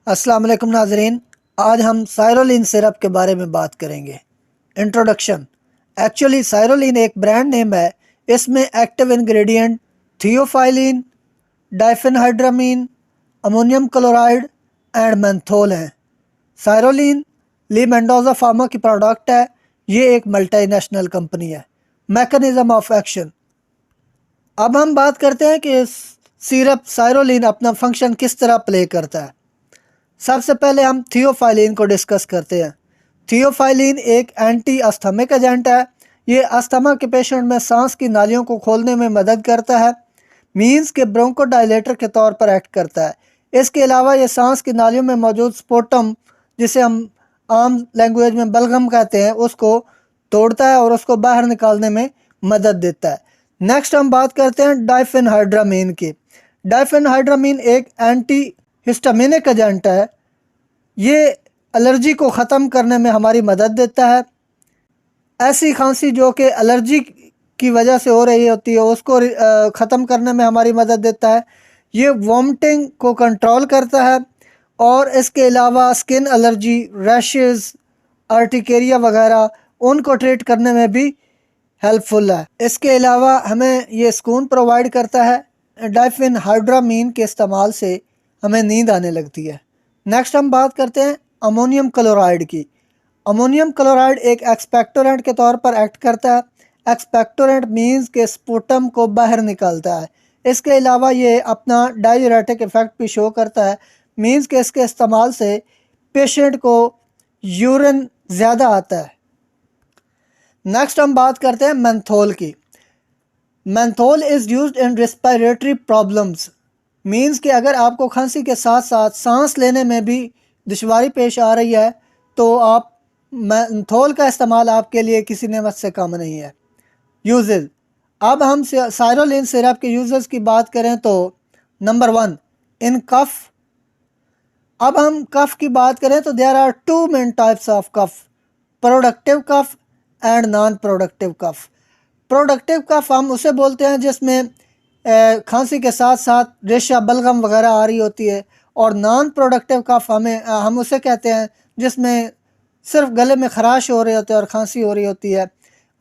अस्सलाम वालेकुम नाजरीन। आज हम सायरोलिन सिरप के बारे में बात करेंगे। इंट्रोडक्शन। एक्चुअली सायरोलिन एक ब्रांड नेम है। इसमें active ingredient theophylline, diphenhydramine, ammonium chloride and menthol हैं। सायरोलिन ली मेंडोजा फार्मा की प्रोडक्ट है। ये एक मल्टीनेशनल कंपनी है। Mechanism of action. अब हम बात करते हैं कि सिरप सायरोलिन अपना फंक्शन किस तरह प्ले करता है। सबसे पहले हम थियोफाइलिन को डिस्कस करते हैं। थियोफाइलिन एक एंटी अस्थमिक एजेंट है। ये अस्थमा के पेशेंट में सांस की नालियों को खोलने में मदद करता है। मींस के ब्रोंकोडायलेटर के तौर पर एक्ट करता है। इसके अलावा ये सांस की नालियों में मौजूद स्पोटम, जिसे हम आम लैंग्वेज में बलगम कहते हैं, उसको तोड़ता है और उसको बाहर निकालने में मदद देता है। नेक्स्ट हम बात करते हैं डाइफेनहाइड्रामीन की। डाइफेनहाइड्रामीन एक एंटी हिस्टामिनिक एजेंट है। ये एलर्जी को ख़त्म करने में हमारी मदद देता है। ऐसी खांसी जो कि एलर्जी की वजह से हो रही होती है उसको ख़त्म करने में हमारी मदद देता है। ये वॉमिटिंग को कंट्रोल करता है और इसके अलावा स्किन एलर्जी, रैशेस, अर्टिकेरिया वगैरह उनको ट्रीट करने में भी हेल्पफुल है। इसके अलावा हमें ये सुकून प्रोवाइड करता है। डाइफेनहाइड्रामीन के इस्तेमाल से हमें नींद आने लगती है। नेक्स्ट हम बात करते हैं अमोनियम क्लोराइड की। अमोनियम क्लोराइड एक एक्सपेक्टोरेंट के तौर पर एक्ट करता है। एक्सपेक्टोरेंट मींस के स्पुटम को बाहर निकालता है। इसके अलावा ये अपना डाययूरेटिक इफेक्ट भी शो करता है। मींस के इसके इस्तेमाल से पेशेंट को यूरिन ज़्यादा आता है। नेक्स्ट हम बात करते हैं मेंथोल की। Menthol is used in respiratory problems. Means कि अगर आपको खांसी के साथ साथ सांस लेने में भी दुश्वारी पेश आ रही है तो आप मेंथोल का इस्तेमाल आपके लिए किसी नेमत से कम नहीं है। यूजेस। अब हम सायरोलिन सिरप के यूजेस की बात करें तो नंबर 1 इन कफ। अब हम कफ की बात करें तो there are two main types of cough, productive cough and non productive cough. Productive cough हम उसे बोलते हैं जिसमें खांसी के साथ साथ रेशा, बलगम वगैरह आ रही होती है, और नॉन प्रोडक्टिव कफ हम उसे कहते हैं जिसमें सिर्फ गले में खराश हो रहे होते हैं और खांसी हो रही होती है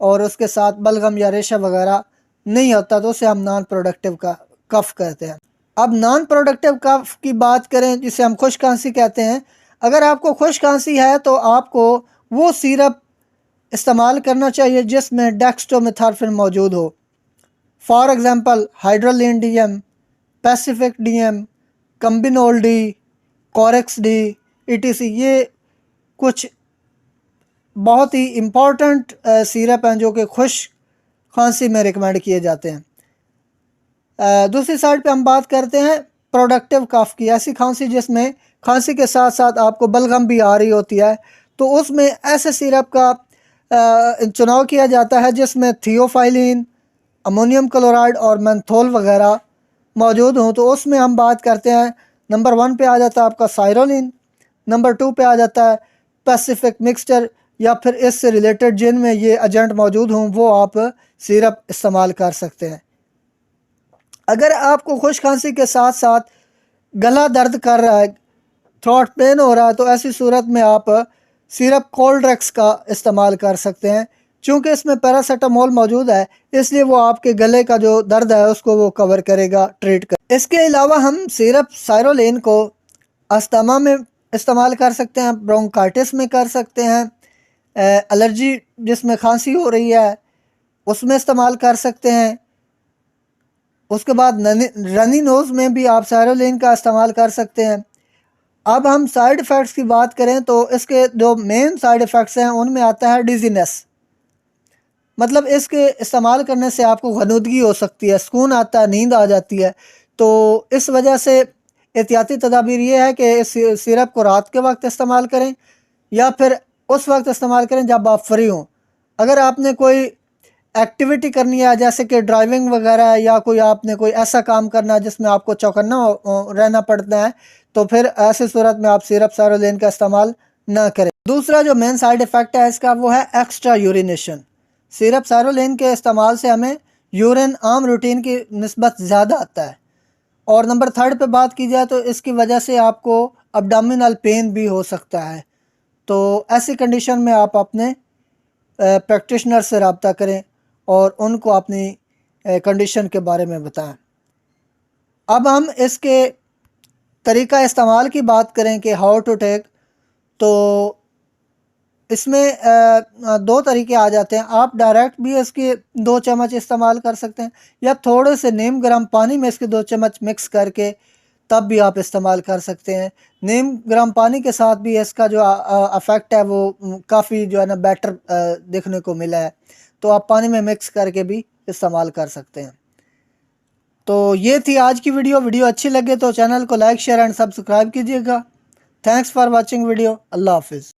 और उसके साथ बलगम या रेशा वगैरह नहीं होता, तो उसे हम नॉन प्रोडक्टिव का कफ कहते हैं। अब नॉन प्रोडक्टिव कफ की बात करें जिसे हम खुश खांसी कहते हैं। अगर आपको खुश खांसी है तो आपको वो सिरप इस्तेमाल करना चाहिए जिसमें डेक्स्ट्रोमेथॉर्फिन मौजूद हो। For example Hydrolin DM, Pacific DM, Combinol D, Corex D, ETC. ये कुछ बहुत ही इम्पॉर्टेंट सिरप हैं जो कि खुश खांसी में रिकमेंड किए जाते हैं। दूसरी साइड पे हम बात करते हैं प्रोडक्टिव कफ की। ऐसी खांसी जिसमें खांसी के साथ साथ आपको बलगम भी आ रही होती है, तो उसमें ऐसे सिरप का चुनाव किया जाता है जिसमें थियोफाइलिन, अमोनियम क्लोराइड और मेंथोल वगैरह मौजूद हों। तो उसमें हम बात करते हैं, नंबर 1 पे आ जाता है आपका सायरोलिन, नंबर 2 पे आ जाता है पैसिफिक मिक्सचर, या फिर इससे रिलेटेड जिनमें ये एजेंट मौजूद हों वो आप सिरप इस्तेमाल कर सकते हैं। अगर आपको खुश खांसी के साथ साथ गला दर्द कर रहा है, थ्रोट पेन हो रहा है, तो ऐसी सूरत में आप सिरप कोल्ड्रेक्स का इस्तेमाल कर सकते हैं। चूँकि इसमें पैरासीटामोल मौजूद है इसलिए वो आपके गले का जो दर्द है उसको वो कवर करेगा, ट्रीट कर। इसके अलावा हम सिरप सायरोलिन को अस्थमा में इस्तेमाल कर सकते हैं, ब्रोंकाइटिस में कर सकते हैं, एलर्जी जिसमें खांसी हो रही है उसमें इस्तेमाल कर सकते हैं। उसके बाद रनी नोज़ में भी आप सायरोलिन का इस्तेमाल कर सकते हैं। अब हम साइड इफ़ेक्ट्स की बात करें तो इसके जो मेन साइड इफ़ेक्ट्स हैं उनमें आता है डिजीनेस। मतलब इसके इस्तेमाल करने से आपको गनुदगी हो सकती है, सुकून आता है, नींद आ जाती है। तो इस वजह से एहतियाती तदाबीर ये है कि इस सिरप को रात के वक्त इस्तेमाल करें या फिर उस वक्त इस्तेमाल करें जब आप फ्री हों। अगर आपने कोई एक्टिविटी करनी है जैसे कि ड्राइविंग वगैरह है, या कोई आपने कोई ऐसा काम करना है जिसमें आपको चौकन्ना रहना पड़ता है, तो फिर ऐसी सूरत में आप सिरप सायरोलिन का इस्तेमाल ना करें। दूसरा जो मेन साइड इफ़ेक्ट है इसका वो है एक्स्ट्रा यूरिनेशन। सिरप सायरोलिन के इस्तेमाल से हमें यूरिन आम रूटीन की निस्बत ज़्यादा आता है। और नंबर 3 पे बात की जाए तो इसकी वजह से आपको अब्डोमिनल पेन भी हो सकता है। तो ऐसी कंडीशन में आप अपने प्रैक्टिशनर से रब्ता करें और उनको अपनी कंडीशन के बारे में बताएं। अब हम इसके तरीका इस्तेमाल की बात करें कि हाउ टू टेक, तो इसमें दो तरीके आ जाते हैं। आप डायरेक्ट भी इसके 2 चम्मच इस्तेमाल कर सकते हैं या थोड़े से नीम गर्म पानी में इसके 2 चम्मच मिक्स करके तब भी आप इस्तेमाल कर सकते हैं। नीम गर्म पानी के साथ भी इसका जो अफेक्ट है वो काफ़ी जो है ना बेटर देखने को मिला है, तो आप पानी में मिक्स करके भी इस्तेमाल कर सकते हैं। तो ये थी आज की वीडियो अच्छी लगे तो चैनल को लाइक शेयर एंड सब्सक्राइब कीजिएगा। Thanks for watching video. अल्लाह हाफिज़।